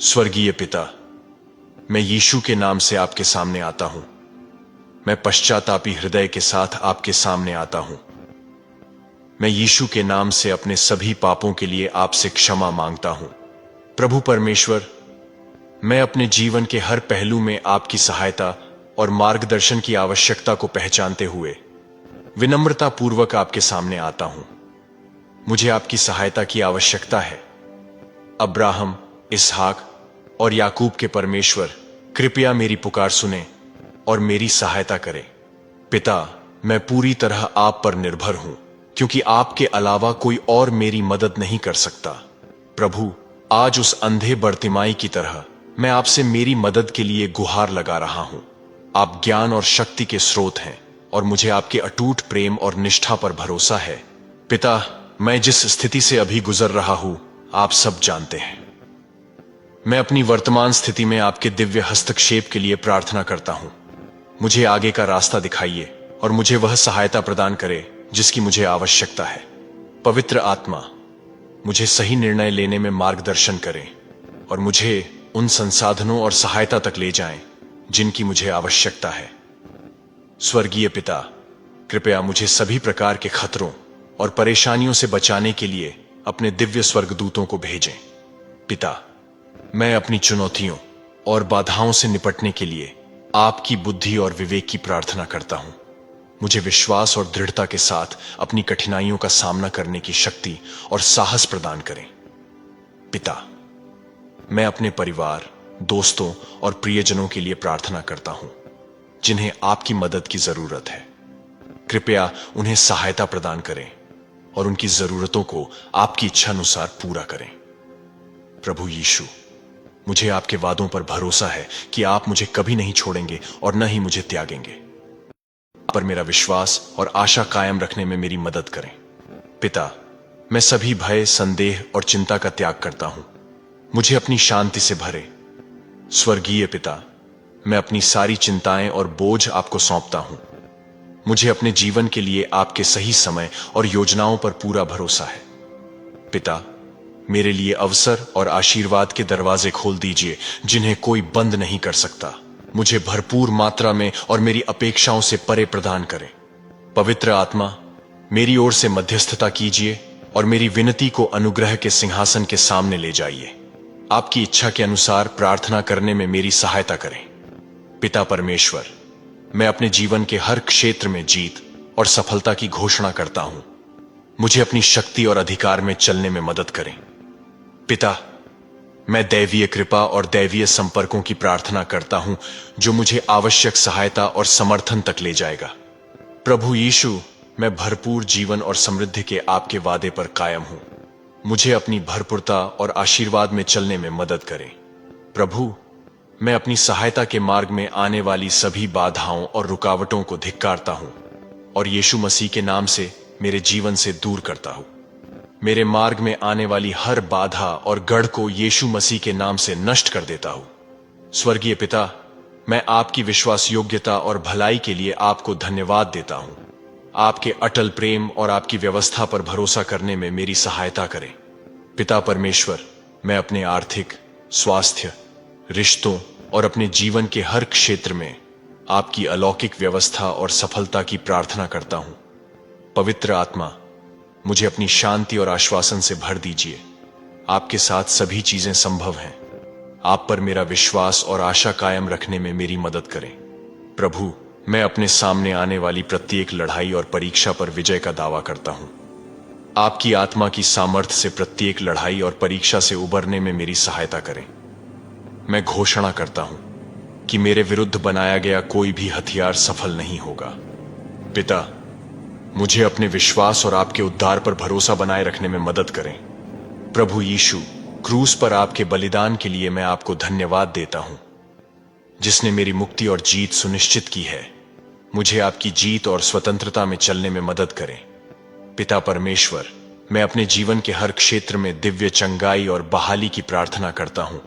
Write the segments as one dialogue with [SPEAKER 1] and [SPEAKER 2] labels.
[SPEAKER 1] स्वर्गीय पिता, मैं यीशु के नाम से आपके सामने आता हूं। मैं पश्चातापी हृदय के साथ आपके सामने आता हूं। मैं यीशु के नाम से अपने सभी पापों के लिए आपसे क्षमा मांगता हूं। प्रभु परमेश्वर, मैं अपने जीवन के हर पहलू में आपकी सहायता और मार्गदर्शन की आवश्यकता को पहचानते हुए विनम्रता पूर्वक आपके सामने आता हूं। मुझे आपकी सहायता की आवश्यकता है। अब्राहम, इसहाक और याकूब के परमेश्वर, कृपया मेरी पुकार सुने और मेरी सहायता करें। पिता, मैं पूरी तरह आप पर निर्भर हूं, क्योंकि आपके अलावा कोई और मेरी मदद नहीं कर सकता। प्रभु, आज उस अंधे बर्तिमाई की तरह मैं आपसे मेरी मदद के लिए गुहार लगा रहा हूं। आप ज्ञान और शक्ति के स्रोत हैं और मुझे आपके अटूट प्रेम और निष्ठा पर भरोसा है। पिता, मैं जिस स्थिति से अभी गुजर रहा हूं, आप सब जानते हैं। मैं अपनी वर्तमान स्थिति में आपके दिव्य हस्तक्षेप के लिए प्रार्थना करता हूं। मुझे आगे का रास्ता दिखाइए और मुझे वह सहायता प्रदान करे जिसकी मुझे आवश्यकता है। पवित्र आत्मा, मुझे सही निर्णय लेने में मार्गदर्शन करें और मुझे उन संसाधनों और सहायता तक ले जाएं जिनकी मुझे आवश्यकता है। स्वर्गीय पिता, कृपया मुझे सभी प्रकार के खतरों और परेशानियों से बचाने के लिए अपने दिव्य स्वर्गदूतों को भेजें। पिता, मैं अपनी चुनौतियों और बाधाओं से निपटने के लिए आपकी बुद्धि और विवेक की प्रार्थना करता हूं। मुझे विश्वास और दृढ़ता के साथ अपनी कठिनाइयों का सामना करने की शक्ति और साहस प्रदान करें। पिता, मैं अपने परिवार, दोस्तों और प्रियजनों के लिए प्रार्थना करता हूं जिन्हें आपकी मदद की जरूरत है। कृपया उन्हें सहायता प्रदान करें और उनकी जरूरतों को आपकी इच्छा अनुसार पूरा करें। प्रभु यीशु, मुझे आपके वादों पर भरोसा है कि आप मुझे कभी नहीं छोड़ेंगे और न ही मुझे त्यागेंगे। आप पर मेरा विश्वास और आशा कायम रखने में मेरी मदद करें। पिता, मैं सभी भय, संदेह और चिंता का त्याग करता हूं। मुझे अपनी शांति से भरे। स्वर्गीय पिता, मैं अपनी सारी चिंताएं और बोझ आपको सौंपता हूं। मुझे अपने जीवन के लिए आपके सही समय और योजनाओं पर पूरा भरोसा है। पिता, मेरे लिए अवसर और आशीर्वाद के दरवाजे खोल दीजिए जिन्हें कोई बंद नहीं कर सकता। मुझे भरपूर मात्रा में और मेरी अपेक्षाओं से परे प्रदान करें। पवित्र आत्मा, मेरी ओर से मध्यस्थता कीजिए और मेरी विनती को अनुग्रह के सिंहासन के सामने ले जाइए। आपकी इच्छा के अनुसार प्रार्थना करने में मेरी सहायता करें। पिता परमेश्वर, मैं अपने जीवन के हर क्षेत्र में जीत और सफलता की घोषणा करता हूं। मुझे अपनी शक्ति और अधिकार में चलने में मदद करें। पिता, मैं दैवीय कृपा और दैवीय संपर्कों की प्रार्थना करता हूं जो मुझे आवश्यक सहायता और समर्थन तक ले जाएगा। प्रभु यीशु, मैं भरपूर जीवन और समृद्धि के आपके वादे पर कायम हूं। मुझे अपनी भरपूरता और आशीर्वाद में चलने में मदद करें। प्रभु, मैं अपनी सहायता के मार्ग में आने वाली सभी बाधाओं और रुकावटों को धिक्कारता हूं और यीशु मसीह के नाम से मेरे जीवन से दूर करता हूं। मेरे मार्ग में आने वाली हर बाधा और गढ़ को यीशु मसीह के नाम से नष्ट कर देता हूं। स्वर्गीय पिता, मैं आपकी विश्वास योग्यता और भलाई के लिए आपको धन्यवाद देता हूं। आपके अटल प्रेम और आपकी व्यवस्था पर भरोसा करने में मेरी सहायता करें। पिता परमेश्वर, मैं अपने आर्थिक, स्वास्थ्य, रिश्तों और अपने जीवन के हर क्षेत्र में आपकी अलौकिक व्यवस्था और सफलता की प्रार्थना करता हूं। पवित्र आत्मा, मुझे अपनी शांति और आश्वासन से भर दीजिए। आपके साथ सभी चीजें संभव हैं। आप पर मेरा विश्वास और आशा कायम रखने में मेरी मदद करें। प्रभु, मैं अपने सामने आने वाली प्रत्येक लड़ाई और परीक्षा पर विजय का दावा करता हूं। आपकी आत्मा की सामर्थ्य से प्रत्येक लड़ाई और परीक्षा से उबरने में मेरी सहायता करें। मैं घोषणा करता हूं कि मेरे विरुद्ध बनाया गया कोई भी हथियार सफल नहीं होगा। पिता, मुझे अपने विश्वास और आपके उद्धार पर भरोसा बनाए रखने में मदद करें। प्रभु यीशु, क्रूस पर आपके बलिदान के लिए मैं आपको धन्यवाद देता हूं, जिसने मेरी मुक्ति और जीत सुनिश्चित की है। मुझे आपकी जीत और स्वतंत्रता में चलने में मदद करें। पिता परमेश्वर, मैं अपने जीवन के हर क्षेत्र में दिव्य चंगाई और बहाली की प्रार्थना करता हूं।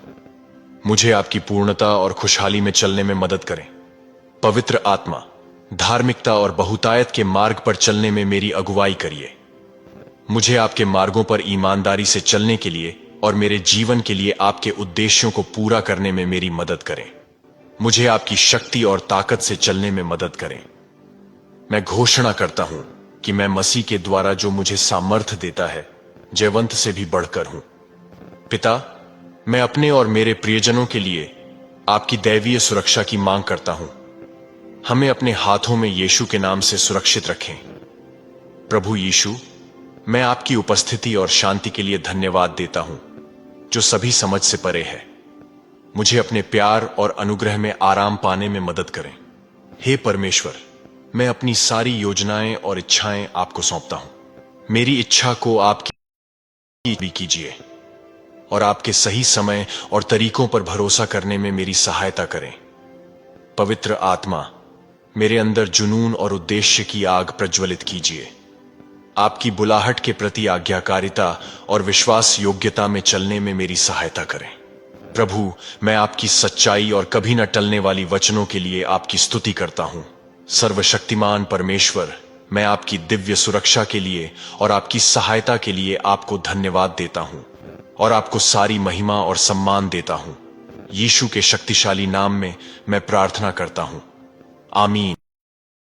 [SPEAKER 1] मुझे आपकी पूर्णता और खुशहाली में चलने में मदद करें। पवित्र आत्मा, धार्मिकता और बहुतायत के मार्ग पर चलने में मेरी अगुवाई करिए। मुझे आपके मार्गों पर ईमानदारी से चलने के लिए और मेरे जीवन के लिए आपके उद्देश्यों को पूरा करने में मेरी मदद करें। मुझे आपकी शक्ति और ताकत से चलने में मदद करें। मैं घोषणा करता हूं कि मैं मसीह के द्वारा जो मुझे सामर्थ्य देता है, जयवंत से भी बढ़कर हूं। पिता, मैं अपने और मेरे प्रियजनों के लिए आपकी दैवीय सुरक्षा की मांग करता हूं। हमें अपने हाथों में यीशु के नाम से सुरक्षित रखें। प्रभु यीशु, मैं आपकी उपस्थिति और शांति के लिए धन्यवाद देता हूं, जो सभी समझ से परे है। मुझे अपने प्यार और अनुग्रह में आराम पाने में मदद करें। हे परमेश्वर, मैं अपनी सारी योजनाएं और इच्छाएं आपको सौंपता हूं। मेरी इच्छा को आपकी भी कीजिए और आपके सही समय और तरीकों पर भरोसा करने में मेरी सहायता करें। पवित्र आत्मा, मेरे अंदर जुनून और उद्देश्य की आग प्रज्वलित कीजिए। आपकी बुलाहट के प्रति आज्ञाकारिता और विश्वास योग्यता में चलने में मेरी सहायता करें। प्रभु, मैं आपकी सच्चाई और कभी न टलने वाली वचनों के लिए आपकी स्तुति करता हूं। सर्वशक्तिमान परमेश्वर, मैं आपकी दिव्य सुरक्षा के लिए और आपकी सहायता के लिए आपको धन्यवाद देता हूं और आपको सारी महिमा और सम्मान देता हूं। यीशु के शक्तिशाली नाम में मैं प्रार्थना करता हूं। आमीन।